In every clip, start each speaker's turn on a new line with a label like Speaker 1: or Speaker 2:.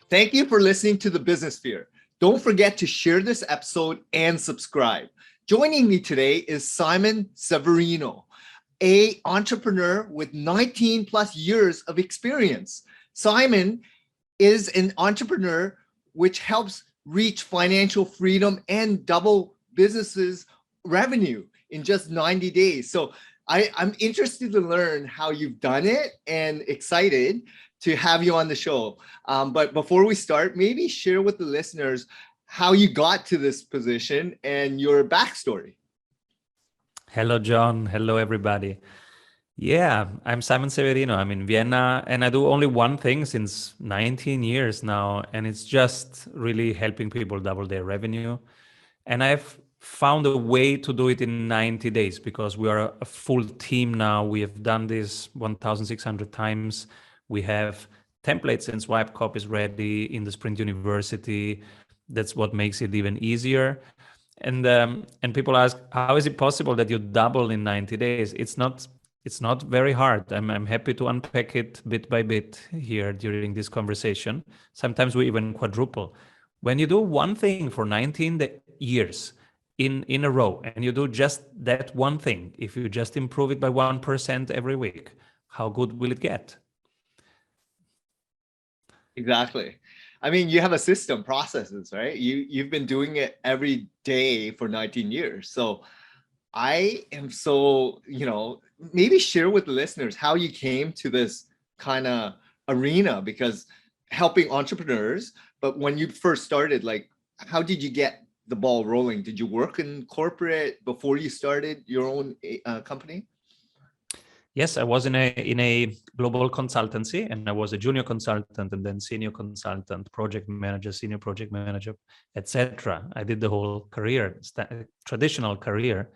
Speaker 1: Thank you for listening to The Business Sphere. Don't forget to share this episode and subscribe. Joining me today is Simon Severino, an entrepreneur with 19 plus years of experience. Simon is an entrepreneur which helps reach financial freedom and double businesses revenue in just 90 days. So I'm interested to learn how you've done it and excited to have you on the show. But before we start, maybe share with the listeners how you got to this position and your backstory.
Speaker 2: Hello, John. Hello, everybody. Yeah, I'm Simon Severino. I'm in Vienna and I do only one thing since 19 years now. And it's just really helping people double their revenue. And I've found a way to do it in 90 days because we are a full team now. We have done this 1,600 times. We have templates and swipe copies ready in the Sprint University. That's what makes it even easier. And people ask, how is it possible that you double in 90 days? It's not very hard. I'm happy to unpack it bit by bit here during this conversation. Sometimes we even quadruple. When you do one thing for 19 years in a row, and you do just that one thing, if you just improve it by 1% every week, how good will it get?
Speaker 1: Exactly. I mean, you have a system, processes, right? You've been doing it every day for 19 years. So I am so, maybe share with the listeners how you came to this kind of arena, because helping entrepreneurs, but when you first started, like, how did you get the ball rolling? Did you work in corporate before you started your own company?
Speaker 2: Yes, I was in a global consultancy, and I was a junior consultant and then senior consultant, project manager, senior project manager, etc. I did the whole career, traditional career.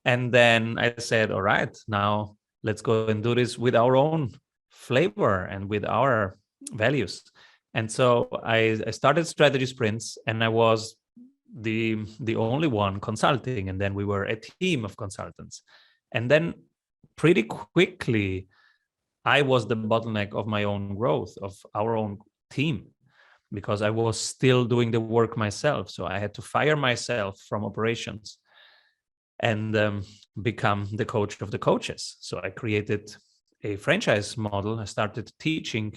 Speaker 2: And then I said, all right, now let's go and do this with our own flavor and with our values. And so I started strategy sprints, and I was the only one consulting. And then we were a team of consultants. And then pretty quickly, I was the bottleneck of my own growth, of our own team, because I was still doing the work myself. So I had to fire myself from operations and become the coach of the coaches. So I created a franchise model. I started teaching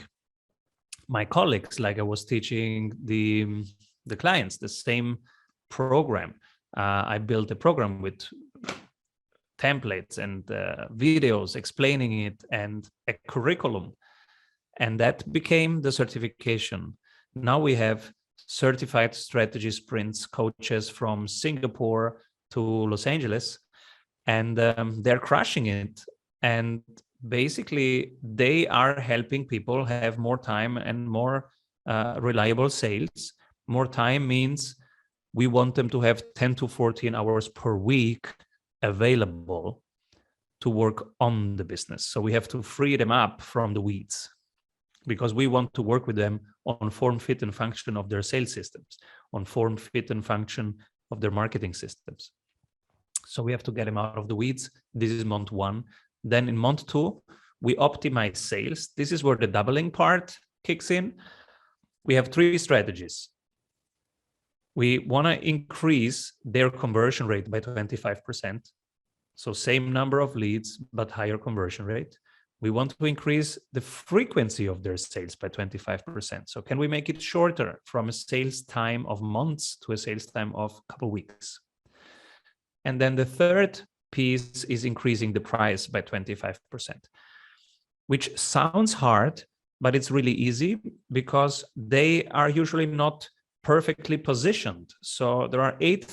Speaker 2: my colleagues like I was teaching the clients the same program. I built a program with templates and videos explaining it and a curriculum. And that became the certification. Now we have certified strategy sprints coaches from Singapore to Los Angeles, and they're crushing it. And basically, they are helping people have more time and more reliable sales. More time means we want them to have 10 to 14 hours per week available to work on the business. So we have to free them up from the weeds, because we want to work with them on form, fit, and function of their sales systems, on form, fit, and function of their marketing systems. So we have to get them out of the weeds. This is month one. Then in month two, we optimize sales. This is where the doubling part kicks in. We have three strategies. We want to increase their conversion rate by 25%. So same number of leads, but higher conversion rate. We want to increase the frequency of their sales by 25%. So can we make it shorter from a sales time of months to a sales time of a couple of weeks? And then the third piece is increasing the price by 25%, which sounds hard, but it's really easy because they are usually not perfectly positioned. So there are 8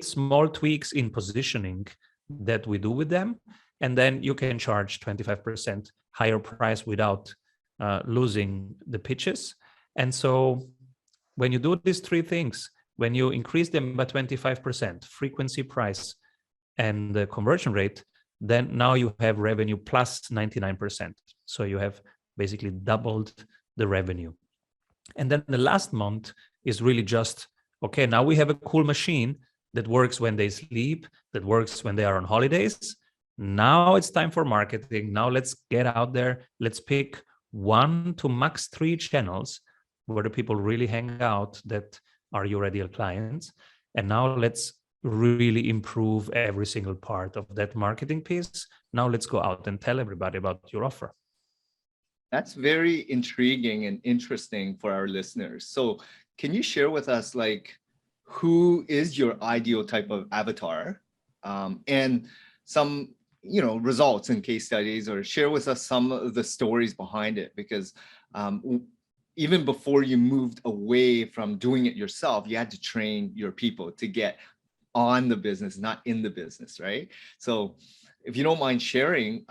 Speaker 2: small tweaks in positioning that we do with them. And then you can charge 25% higher price without losing the pitches. And so when you do these 3 things, when you increase them by 25%, frequency, price, and the conversion rate, then now you have revenue plus 99%. So you have basically doubled the revenue. And then the last month is really just, okay, now we have a cool machine that works when they sleep, that works when they are on holidays. Now it's time for marketing. Now let's get out there. Let's pick 1 to max 3 channels where the people really hang out that are your ideal clients. And now let's really improve every single part of that marketing piece. Now let's go out and tell everybody about your offer.
Speaker 1: That's very intriguing and interesting for our listeners. So can you share with us, like, who is your ideal type of avatar, and some, results and case studies, or share with us some of the stories behind it? Because even before you moved away from doing it yourself, you had to train your people to get on the business, not in the business, right? So if you don't mind sharing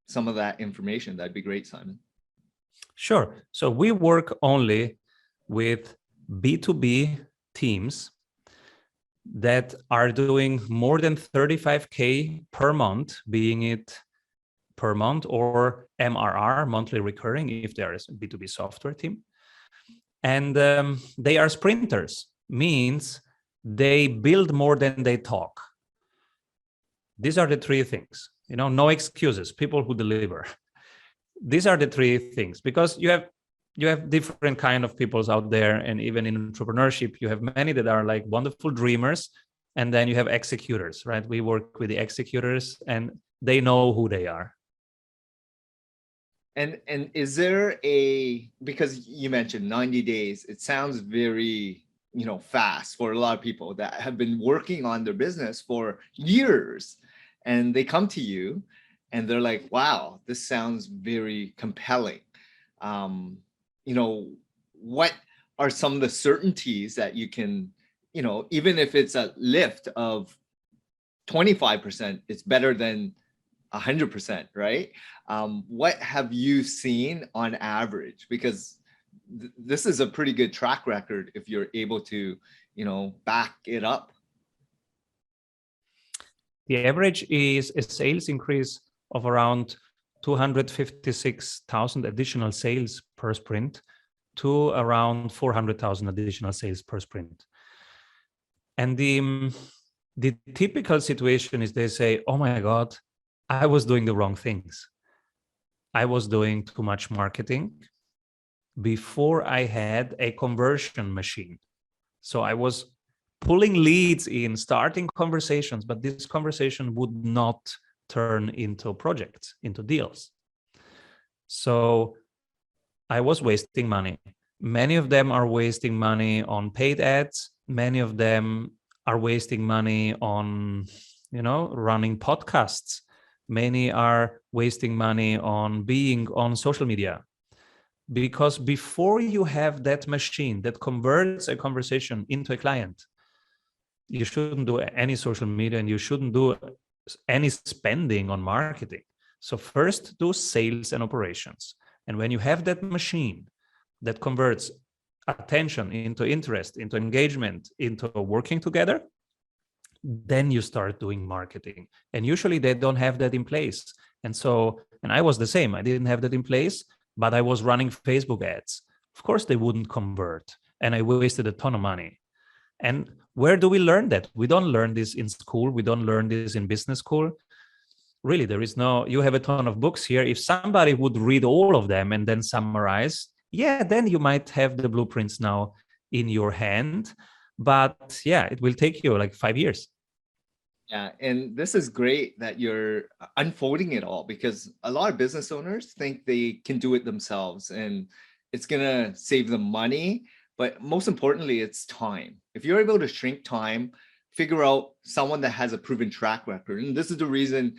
Speaker 1: some of that information, that'd be great, Simon.
Speaker 2: Sure. So we work only with B2B teams that are doing more than 35K per month, being it per month or MRR, monthly recurring, if there is a B2B software team. And they are sprinters, means they build more than they talk. These are the 3 things, no excuses, people who deliver. These are the 3 things, because you have different kind of peoples out there. And even in entrepreneurship, you have many that are like wonderful dreamers. And then you have executors, right? We work with the executors and they know who they are.
Speaker 1: And is there because you mentioned 90 days, it sounds very, fast for a lot of people that have been working on their business for years, and they come to you and they're like, wow, this sounds very compelling. What are some of the certainties that you can, even if it's a lift of 25%, it's better than 100%, right? What have you seen on average? Because this is a pretty good track record if you're able to, back it up.
Speaker 2: The average is a sales increase of around 256,000 additional sales per sprint to around 400,000 additional sales per sprint. And the typical situation is they say, oh my God, I was doing the wrong things. I was doing too much marketing before I had a conversion machine. So I was pulling leads in, starting conversations, but this conversation would not turn into projects, into deals. So I was wasting money. Many of them are wasting money on paid ads. Many of them are wasting money on, running podcasts. Many are wasting money on being on social media. Because before you have that machine that converts a conversation into a client, you shouldn't do any social media and you shouldn't do any spending on marketing. So first do sales and operations. And when you have that machine that converts attention into interest, into engagement, into working together, then you start doing marketing. And usually they don't have that in place. And I was the same. I didn't have that in place, but I was running Facebook ads. Of course, they wouldn't convert. And I wasted a ton of money. And where do we learn that? We don't learn this in school. We don't learn this in business school. Really, there is you have a ton of books here. If somebody would read all of them and then summarize, then you might have the blueprints now in your hand. But it will take you like 5 years.
Speaker 1: Yeah, and this is great that you're unfolding it all, because a lot of business owners think they can do it themselves and it's going to save them money. But most importantly, it's time. If you're able to shrink time, figure out someone that has a proven track record. And this is the reason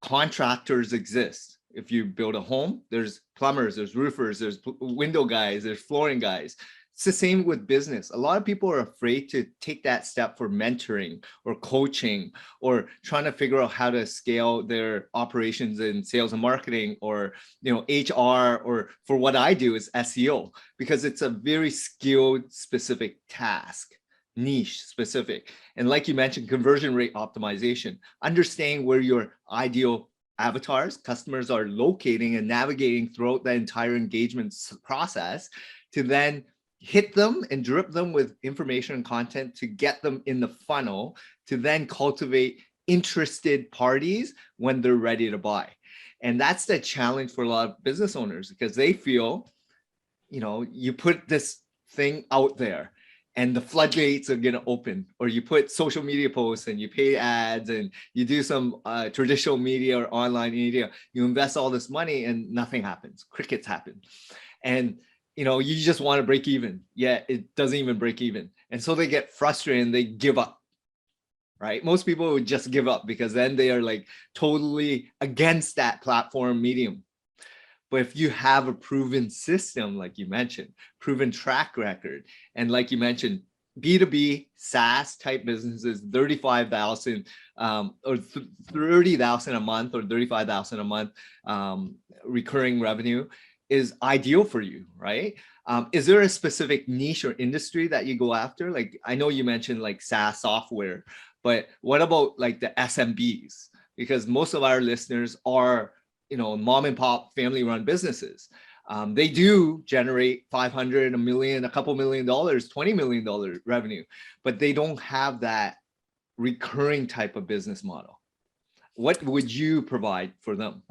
Speaker 1: contractors exist. If you build a home, there's plumbers, there's roofers, there's window guys, there's flooring guys. It's the same with business. A lot of people are afraid to take that step for mentoring or coaching or trying to figure out how to scale their operations in sales and marketing or, HR, or for what I do is SEO, because it's a very skilled specific task, niche specific. And like you mentioned, conversion rate optimization, understanding where your ideal avatars, customers are locating and navigating throughout the entire engagement process to then hit them and drip them with information and content to get them in the funnel to then cultivate interested parties when they're ready to buy. And that's the challenge for a lot of business owners, because they feel, you put this thing out there and the floodgates are going to open, or you put social media posts and you pay ads and you do some traditional media or online media, you invest all this money and nothing happens. Crickets happen. And you just want to break even. Yeah, it doesn't even break even. And so they get frustrated and they give up, right? Most people would just give up because then they are like totally against that platform medium. But if you have a proven system, like you mentioned, proven track record, and like you mentioned, B2B SaaS type businesses, 35,000 or 30,000 a month, or 35,000 a month recurring revenue is ideal for you, right? Is there a specific niche or industry that you go after? Like, I know you mentioned like SaaS software, but what about like the SMBs? Because most of our listeners are mom and pop family run businesses. They do generate 500, a million, a couple $1 million, $20 million revenue, but they don't have that recurring type of business model. What would you provide for them?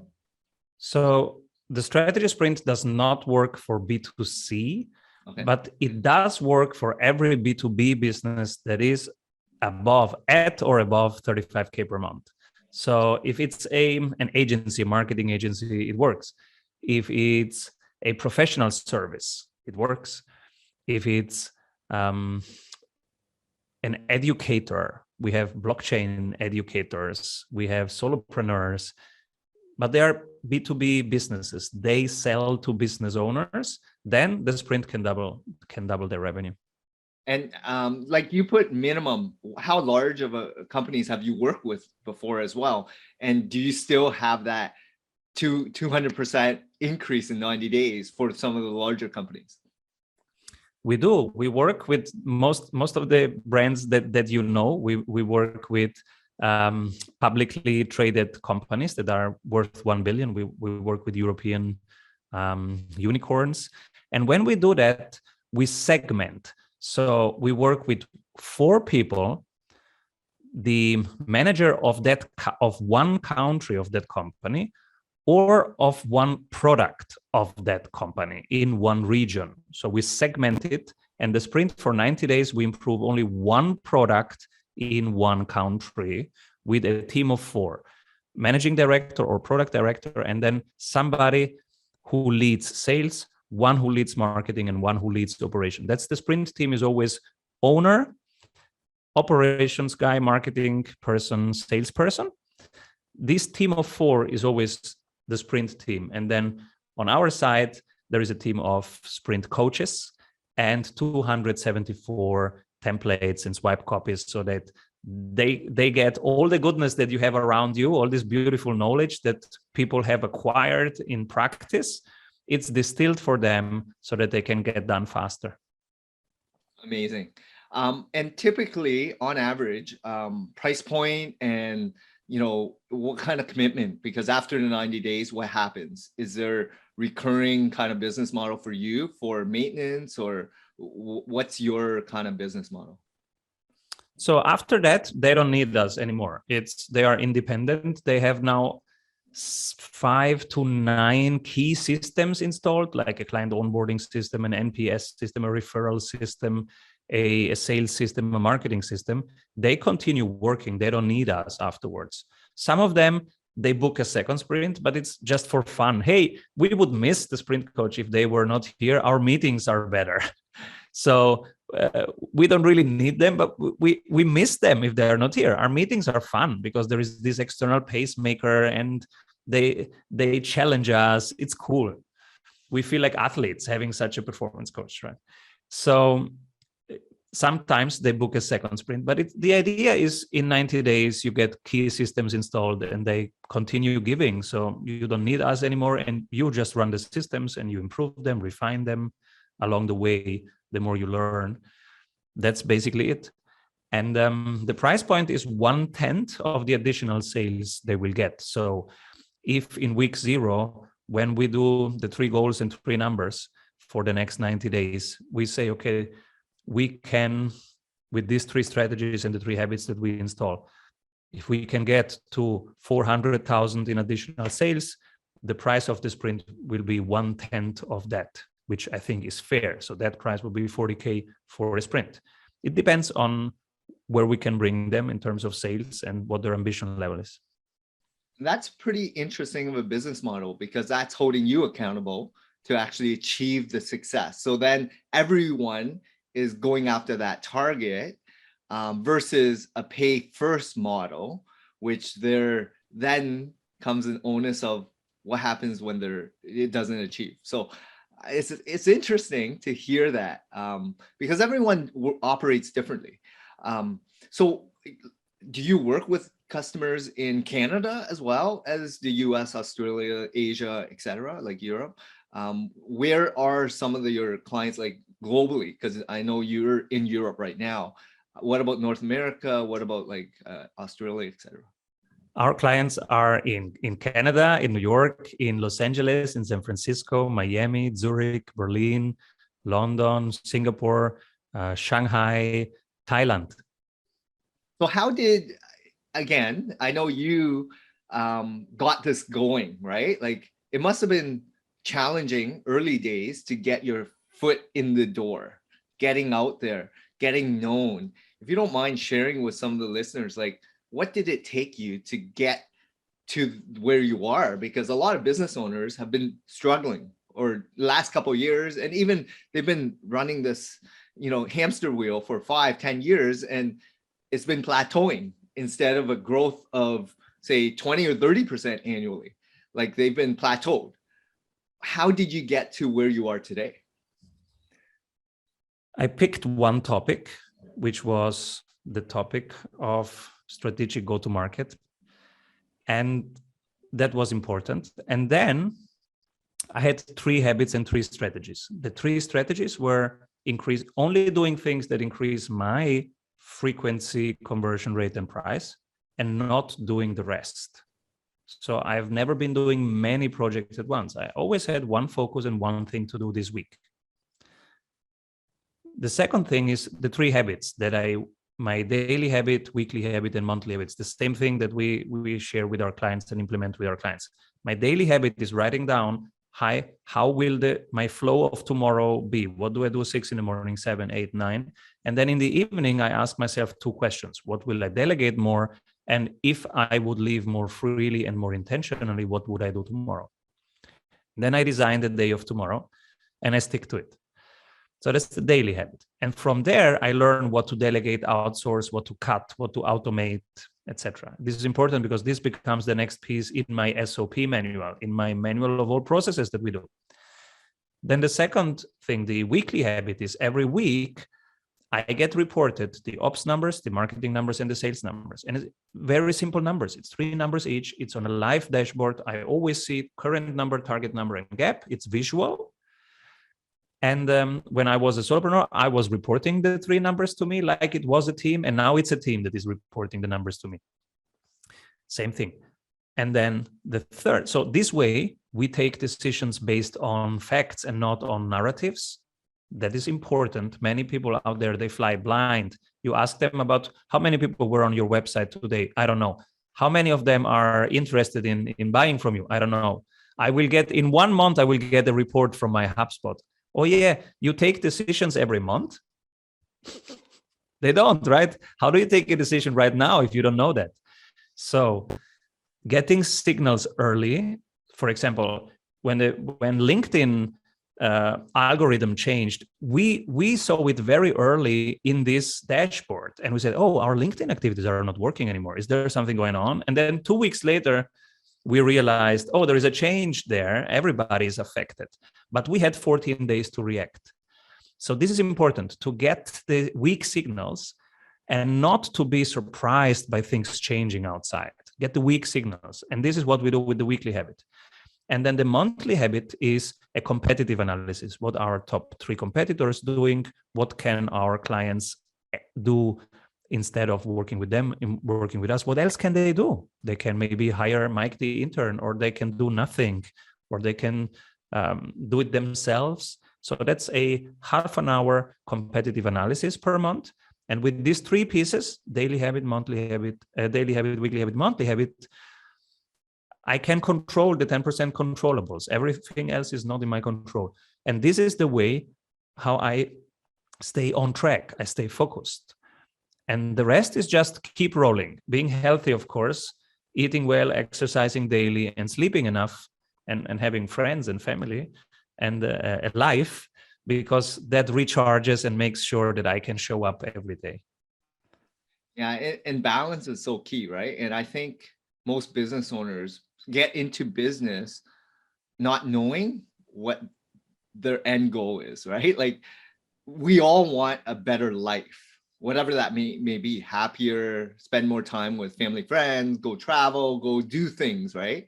Speaker 2: So the strategy sprint does not work for B2C, but it does work for every B2B business that is at or above 35K per month. So if it's an agency, marketing agency, it works. If it's a professional service, it works. If it's an educator, we have blockchain educators, we have solopreneurs, but they are B2B businesses. They sell to business owners. Then the sprint can double their revenue.
Speaker 1: And like you put minimum, how large of a companies have you worked with before as well? And do you still have that 200% increase in 90 days for some of the larger companies?
Speaker 2: We do. We work with most of the brands that we work with publicly traded companies that are worth 1 billion. We work with European unicorns. And when we do that, we segment. So we work with 4 people, the manager of one country of that company, or of one product of that company in one region. So we segment it, and the sprint for 90 days, we improve only one product in one country with a team of 4, managing director or product director, and then somebody who leads sales, one who leads marketing, and one who leads the operation. That's the sprint team. Is always owner, operations guy, marketing person, salesperson. This team of 4 is always the sprint team. And then on our side, there is a team of sprint coaches and 274 templates and swipe copies, so that they get all the goodness that you have around you, all this beautiful knowledge that people have acquired in practice. It's distilled for them so that they can get done faster.
Speaker 1: Amazing. And typically, on average, price point and what kind of commitment? Because after the 90 days, what happens? Is there recurring kind of business model for you for maintenance, or what's your kind of business model?
Speaker 2: So after that, they don't need us anymore. They are independent. They have now 5 to 9 key systems installed, like a client onboarding system, an NPS system, a referral system, a sales system, a marketing system. They continue working. They don't need us afterwards. Some of them, they book a second sprint, but it's just for fun. Hey, we would miss the sprint coach if they were not here. Our meetings are better. So we don't really need them, but we miss them if they're not here. Our meetings are fun because there is this external pacemaker and they challenge us. It's cool. We feel like athletes having such a performance coach, right? So sometimes they book a second sprint, but the idea is in 90 days, you get key systems installed and they continue giving. So you don't need us anymore, and you just run the systems and you improve them, refine them along the way. The more you learn, that's basically it. And the price point is 1/10 of the additional sales they will get. So if in week 0, when we do the 3 goals and 3 numbers for the next 90 days, we say, okay, we can, with these 3 strategies and the 3 habits that we install, If we can get to 400,000 in additional sales, the price of the sprint will be 1/10 of that, which I think is fair. So that price will be 40K for a sprint. It depends on where we can bring them in terms of sales and what their ambition level is.
Speaker 1: That's pretty interesting of a business model, because that's holding you accountable to actually achieve the success. So then everyone is going after that target, versus a pay first model, which there then comes an onus of what happens when it doesn't achieve. So it's interesting to hear that, because everyone operates differently. So do you work with customers in Canada as well as the US, Australia, Asia, etc., like Europe? Where are some of your clients like globally? Because I know you're in Europe right now. What about North America? What about like Australia, etc.?
Speaker 2: Our clients are in Canada, in New York, in Los Angeles, in San Francisco, Miami, Zurich, Berlin, London, Singapore, Shanghai, Thailand.
Speaker 1: So how did, again, I know you got this going, right? Like it must have been challenging early days to get your foot in the door, getting out there, getting known. If you don't mind sharing with some of the listeners, like what did it take you to get to where you are? Because a lot of business owners have been struggling or last couple of years, and even they've been running this, hamster wheel for 5-10 years, and it's been plateauing instead of a growth of say 20 or 30% annually. Like they've been plateaued. How did you get to where you are today?
Speaker 2: I picked one topic, which was the topic of strategic go-to-market. And that was important. And then I had 3 habits and 3 strategies. The 3 strategies were only doing things that increase my frequency, conversion rate, and price, and not doing the rest. So I've never been doing many projects at once. I always had one focus and one thing to do this week. The second thing is the 3 habits that my daily habit, weekly habit, and monthly habits. The same thing that we share with our clients and implement with our clients. My daily habit is writing down, how will my flow of tomorrow be? What do I do 6 in the morning, 7, 8, 9? And then in the evening, I ask myself 2 questions. What will I delegate more? And if I would live more freely and more intentionally, what would I do tomorrow? Then I design the day of tomorrow and I stick to it. So that's the daily habit. And from there, I learn what to delegate, outsource, what to cut, what to automate, etc. This is important because this becomes the next piece in my SOP manual, in my manual of all processes that we do. Then the second thing, the weekly habit, is every week I get reported the ops numbers, the marketing numbers, and the sales numbers. And it's very simple numbers. It's 3 numbers each. It's on a live dashboard. I always see current number, target number, and gap. It's visual. And when I was a solopreneur, I was reporting the 3 numbers to me like it was a team. And now it's a team that is reporting the numbers to me. Same thing. And then the third. So this way, we take decisions based on facts and not on narratives. That is important. Many people out there, they fly blind. You ask them about how many people were on your website today. I don't know. How many of them are interested in buying from you? I don't know. In 1 month, I will get a report from my HubSpot. Oh yeah, you take decisions every month? They don't, right? How do you take a decision right now if you don't know that? So getting signals early, for example, when LinkedIn algorithm changed, we saw it very early in this dashboard, and we said, oh, our LinkedIn activities are not working anymore. Is there something going on? And then 2 weeks later, we realized, oh, there is a change there. Everybody is affected. But we had 14 days to react. So this is important, to get the weak signals and not to be surprised by things changing outside. Get the weak signals. And this is what we do with the weekly habit. And then the monthly habit is a competitive analysis. What are our top 3 competitors doing? What can our clients do instead of working with them, working with us? What else can they do? They can maybe hire Mike the intern, or they can do nothing, or they can do it themselves. So that's a half an hour competitive analysis per month. And with these three pieces, daily habit, monthly habit, daily habit, weekly habit, monthly habit, I can control the 10% controllables. Everything else is not in my control. And this is the way how I stay on track. I stay focused. And the rest is just keep rolling, being healthy, of course, eating well, exercising daily, and sleeping enough, and having friends and family and a life, because that recharges and makes sure that I can show up every day.
Speaker 1: Yeah, and balance is so key, right? And I think most business owners get into business not knowing what their end goal is, right? Like, we all want a better life, whatever that may be, happier, spend more time with family, friends, go travel, go do things, right?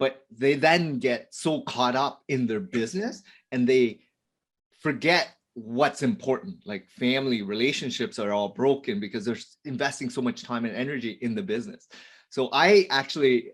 Speaker 1: But they then get so caught up in their business and they forget what's important. Like, family relationships are all broken because they're investing so much time and energy in the business. So I actually,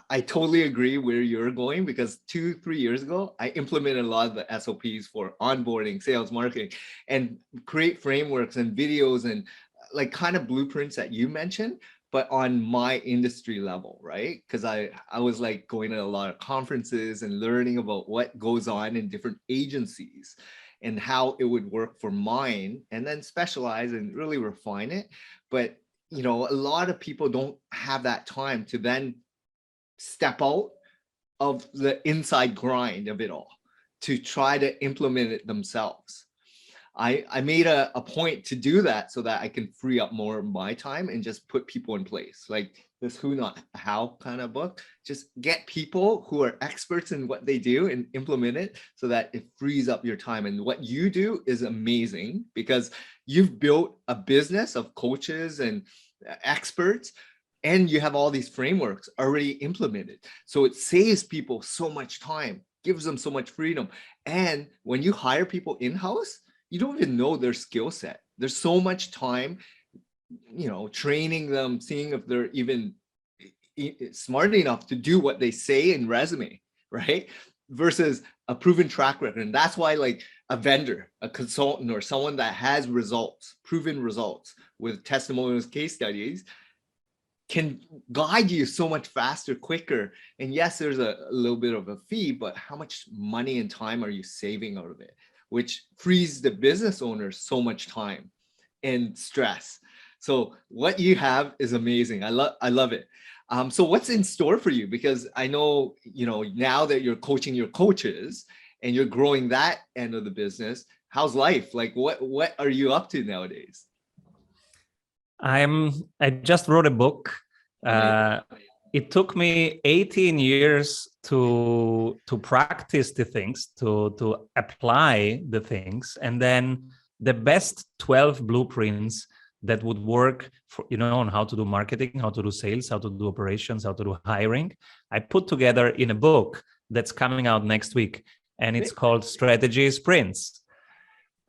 Speaker 1: I totally agree where you're going, because 2-3 years ago, I implemented a lot of the SOPs for onboarding, sales, marketing, and create frameworks and videos and like kind of blueprints that you mentioned, but on my industry level, right? Because I was like going to a lot of conferences and learning about what goes on in different agencies and how it would work for mine, and then specialize and really refine it. But you know, a lot of people don't have that time to then step out of the inside grind of it all to try to implement it themselves. I made a point to do that so that I can free up more of my time and just put people in place. Like this who not how kind of book, just get people who are experts in what they do and implement it so that it frees up your time. And what you do is amazing, because you've built a business of coaches and experts, and you have all these frameworks already implemented. So it saves people so much time, gives them so much freedom. And when you hire people in-house, you don't even know their skill set. There's so much time, you know, training them, seeing if they're even smart enough to do what they say in resume, right? Versus a proven track record. And that's why, like, a vendor, a consultant, or someone that has results, proven results with testimonials, case studies, can guide you so much faster, quicker. And yes, there's a little bit of a fee, but how much money and time are you saving out of it? Which frees the business owner so much time and stress. So what you have is amazing. I love it. So what's in store for you? Because I know, you know, now that you're coaching your coaches and you're growing that end of the business, how's life? Like, what are you up to nowadays?
Speaker 2: I just wrote a book. It took me 18 years to practice the things, to apply the things, and then the best 12 blueprints that would work for, you know, on how to do marketing, how to do sales, how to do operations, how to do hiring, I put together in a book that's coming out next week, and it's called Strategy Sprints.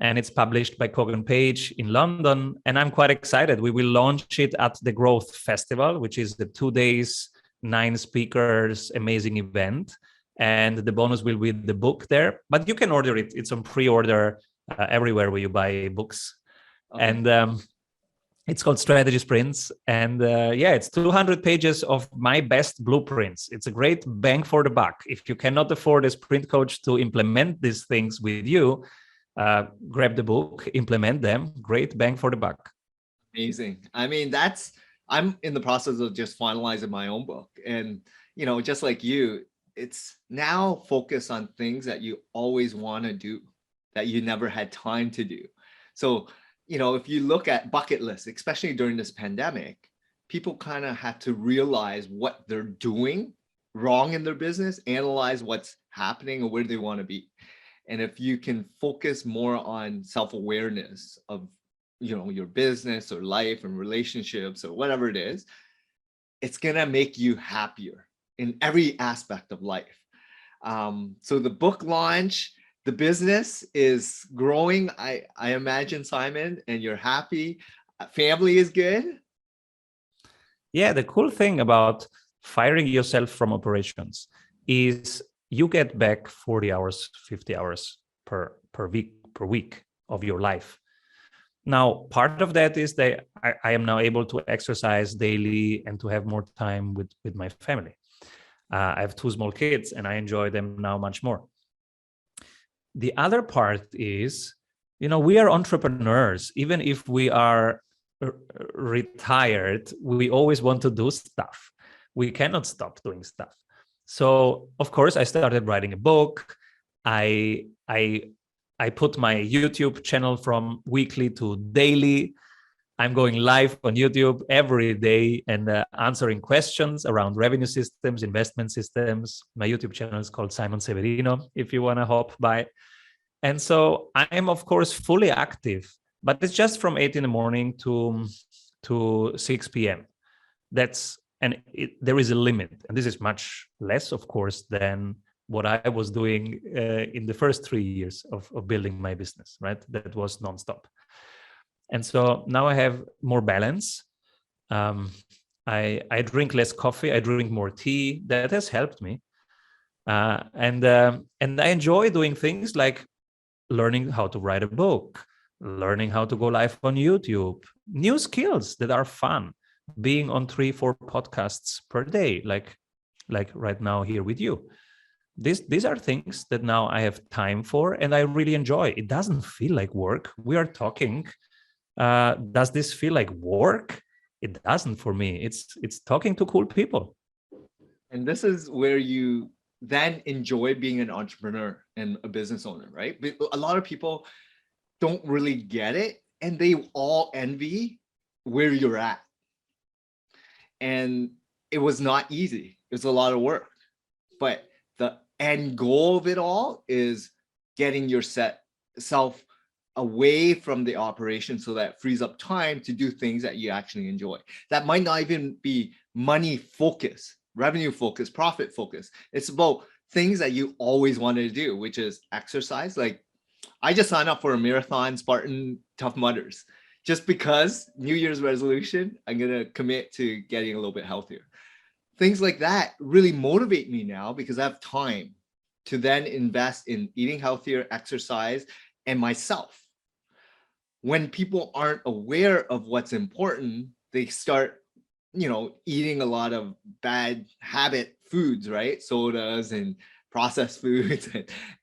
Speaker 2: And it's published by Kogan Page in London. And I'm quite excited. We will launch it at the Growth Festival, which is the 2 days, 9 speakers, amazing event. And the bonus will be the book there. But you can order it. It's on pre-order everywhere where you buy books. Okay. And it's called Strategy Sprints. And yeah, it's 200 pages of my best blueprints. It's a great bang for the buck. If you cannot afford a sprint coach to implement these things with you, grab the book, implement them. Great bang for the buck.
Speaker 1: Amazing. I mean, I'm in the process of just finalizing my own book. And, you know, just like you, it's now focused on things that you always want to do, that you never had time to do. So, you know, if you look at bucket lists, especially during this pandemic, people kind of have to realize what they're doing wrong in their business, analyze what's happening and where they want to be. And if you can focus more on self-awareness of, you know, your business or life and relationships or whatever it is, it's going to make you happier in every aspect of life. So the book launch, the business is growing, I imagine, Simon, and you're happy. Family is good.
Speaker 2: Yeah, the cool thing about firing yourself from operations is you get back 40 hours, 50 hours per week of your life. Now, part of that is that I am now able to exercise daily and to have more time with my family. I have 2 small kids and I enjoy them now much more. The other part is, we are entrepreneurs. Even if we are retired, we always want to do stuff. We cannot stop doing stuff. So, of course, I started writing a book. I put my YouTube channel from weekly to daily. I'm going live on YouTube every day and answering questions around revenue systems, investment systems. My YouTube channel is called Simon Severino, if you want to hop by. And so I am, of course, fully active, but it's just from 8 in the morning to 6 p.m. There is a limit. And this is much less, of course, than what I was doing in the first 3 years of building my business, right? That was nonstop. And so now I have more balance. I drink less coffee. I drink more tea. That has helped me. And I enjoy doing things like learning how to write a book, learning how to go live on YouTube, new skills that are fun, being on 3-4 podcasts per day, like right now here with you. These are things that now I have time for and I really enjoy. It doesn't feel like work. We are talking. Does this feel like work? It doesn't for me. It's talking to cool people.
Speaker 1: And this is where you then enjoy being an entrepreneur and a business owner, right? But a lot of people don't really get it and they all envy where you're at. And it was not easy. It was a lot of work. But the end goal of it all is getting yourself away from the operation so that frees up time to do things that you actually enjoy. That might not even be money focus, revenue focus, profit focus. It's about things that you always wanted to do, which is exercise. Like I just signed up for a marathon, Spartan Tough Mudders, just because New Year's resolution, I'm going to commit to getting a little bit healthier. Things like that really motivate me now because I have time to then invest in eating healthier, exercise, and myself. When people aren't aware of what's important, they start, eating a lot of bad habit foods, right? Sodas and processed foods,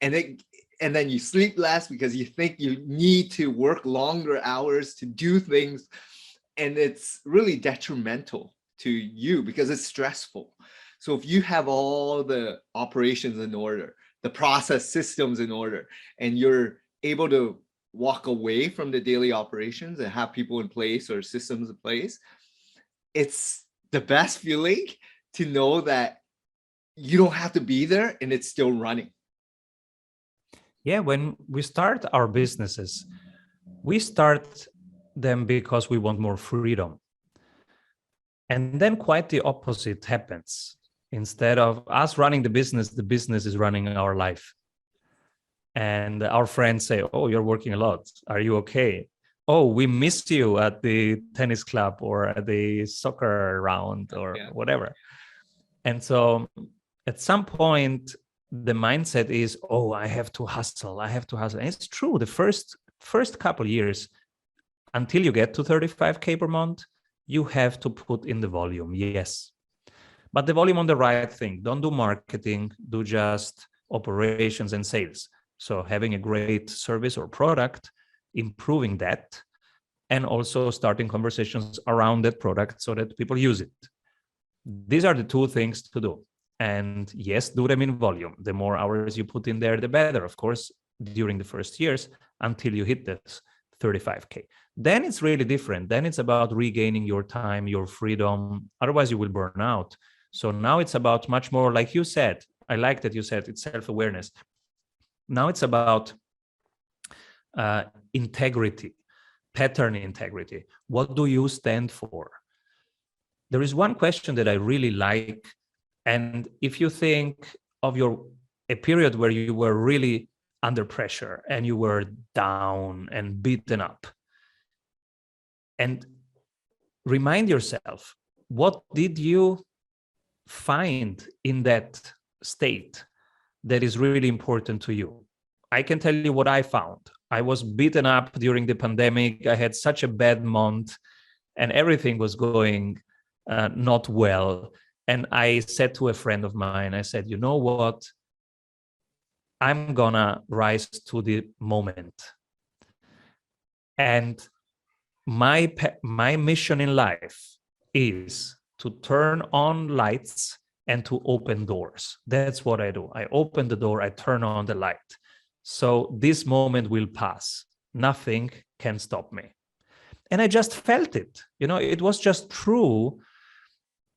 Speaker 1: and then you sleep less because you think you need to work longer hours to do things, and it's really detrimental to you because it's stressful. So if you have all the operations in order, the process systems in order, and you're able to walk away from the daily operations and have people in place or systems in place, it's the best feeling to know that you don't have to be there and it's still running.
Speaker 2: Yeah, when we start our businesses, we start them because we want more freedom. And then quite the opposite happens. Instead of us running the business is running our life. And our friends say, oh, you're working a lot. Are you okay? Oh, we missed you at the tennis club or at the soccer round or whatever. And so at some point, the mindset is, oh, I have to hustle. And it's true. The first couple of years, until you get to 35K per month, you have to put in the volume, yes. But the volume on the right thing. Don't do marketing, do just operations and sales. So having a great service or product, improving that, and also starting conversations around that product so that people use it. These are the 2 things to do. And yes, do them in volume. The more hours you put in there, the better, of course, during the first years until you hit this 35K. Then it's really different. Then it's about regaining your time, your freedom. Otherwise, you will burn out. So now it's about much more, like you said, I like that you said it's self-awareness. Now it's about integrity, pattern integrity. What do you stand for? There is one question that I really like. And if you think of a period where you were really under pressure and you were down and beaten up, and remind yourself, what did you find in that state that is really important to you? I can tell you what I found. I was beaten up during the pandemic. I had such a bad month and everything was going not well. And I said to a friend of mine, I said, you know what? I'm gonna rise to the moment. And my mission in life is to turn on lights and to open doors. That's what I do. I open the door, I turn on the light. So this moment will pass. Nothing can stop me. And I just felt it. It was just true.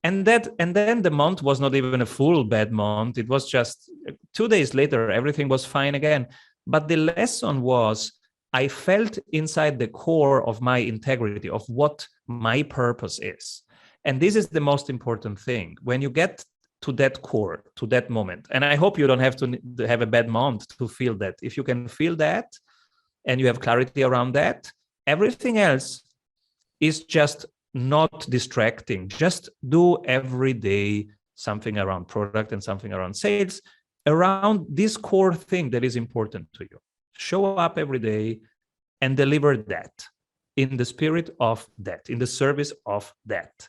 Speaker 2: And then the month was not even a full bad month. It was just 2 days later, everything was fine again. But the lesson was, I felt inside the core of my integrity, of what my purpose is. And this is the most important thing. When you get to that core, to that moment, and I hope you don't have to have a bad month to feel that. If you can feel that and you have clarity around that, everything else is just not distracting. Just do every day something around product and something around sales, around this core thing that is important to you. Show up every day and deliver that in the spirit of that, in the service of that.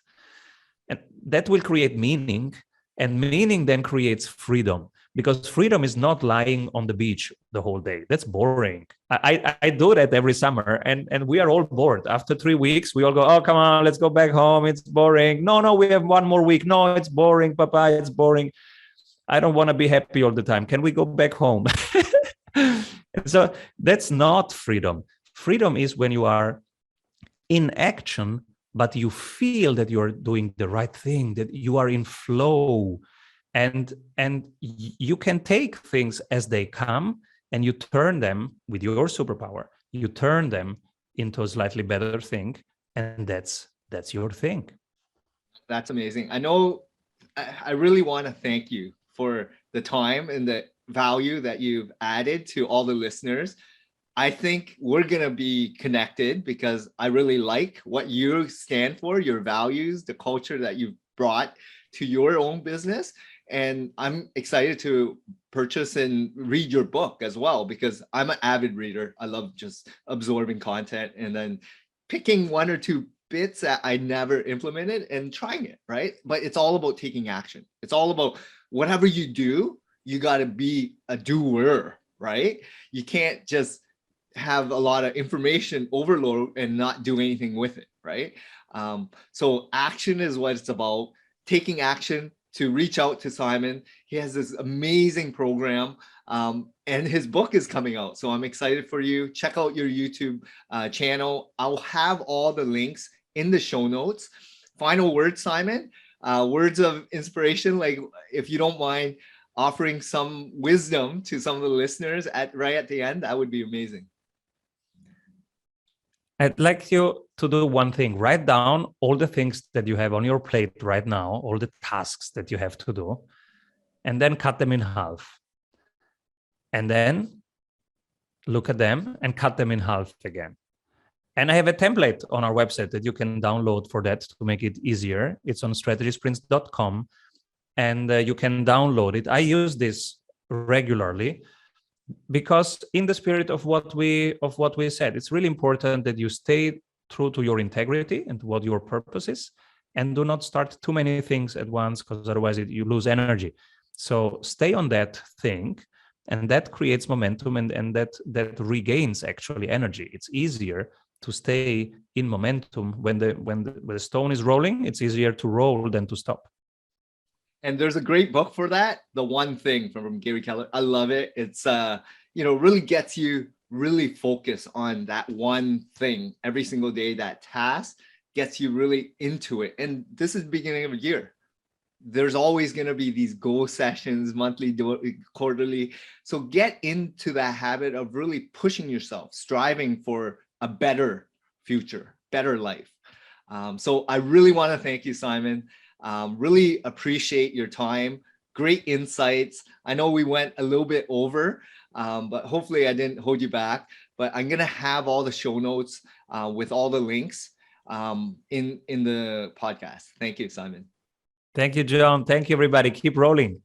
Speaker 2: And that will create meaning, and meaning then creates freedom, because freedom is not lying on the beach the whole day. That's boring. I do that every summer, and we are all bored. After 3 weeks, we all go, oh, come on, let's go back home. It's boring. No, we have 1 more week. No, it's boring, Papa, it's boring. I don't want to be happy all the time. Can we go back home? So that's not freedom. Freedom is when you are in action, but you feel that you're doing the right thing, that you are in flow, and you can take things as they come and you turn them with your superpower. You turn them into a slightly better thing, and that's your thing.
Speaker 1: That's amazing. I know. I really want to thank you for the time and the value that you've added to all the listeners. I think we're going to be connected because I really like what you stand for, your values, the culture that you've brought to your own business. And I'm excited to purchase and read your book as well, because I'm an avid reader. I love just absorbing content and then picking 1 or 2 bits that I never implemented and trying it, right? But it's all about taking action. It's all about whatever you do, you got to be a doer, right? You can't just have a lot of information overload and not do anything with it, right? So action is what it's about. Taking action. To reach out to Simon. He has this amazing program, and his book is coming out. So I'm excited for you. Check out your YouTube channel. I'll have all the links in the show notes. Final words, Simon. Words of inspiration, like if you don't mind offering some wisdom to some of the listeners right at the end, that would be amazing.
Speaker 2: I'd like you to do one thing. Write down all the things that you have on your plate right now, all the tasks that you have to do, and then cut them in half. And then look at them and cut them in half again. And I have a template on our website that you can download for that to make it easier. It's on strategysprints.com, and you can download it. I use this regularly, because in the spirit of what we said, it's really important that you stay true to your integrity and what your purpose is, and do not start too many things at once, because otherwise you lose energy. So stay on that thing, and that creates momentum, and that regains actually energy. It's easier to stay in momentum when the stone is rolling. It's easier to roll than to stop.
Speaker 1: And there's a great book for that, The One Thing from Gary Keller. I love it. It's really gets you really focused on that one thing every single day. That task gets you really into it. And this is the beginning of a year. There's always going to be these goal sessions, monthly, quarterly. So get into that habit of really pushing yourself, striving for a better future, better life. So I really want to thank you, Simon. Really appreciate your time. Great insights. I know we went a little bit over, but hopefully I didn't hold you back. But I'm going to have all the show notes with all the links in the podcast. Thank you, Simon.
Speaker 2: Thank you, John. Thank you, everybody. Keep rolling.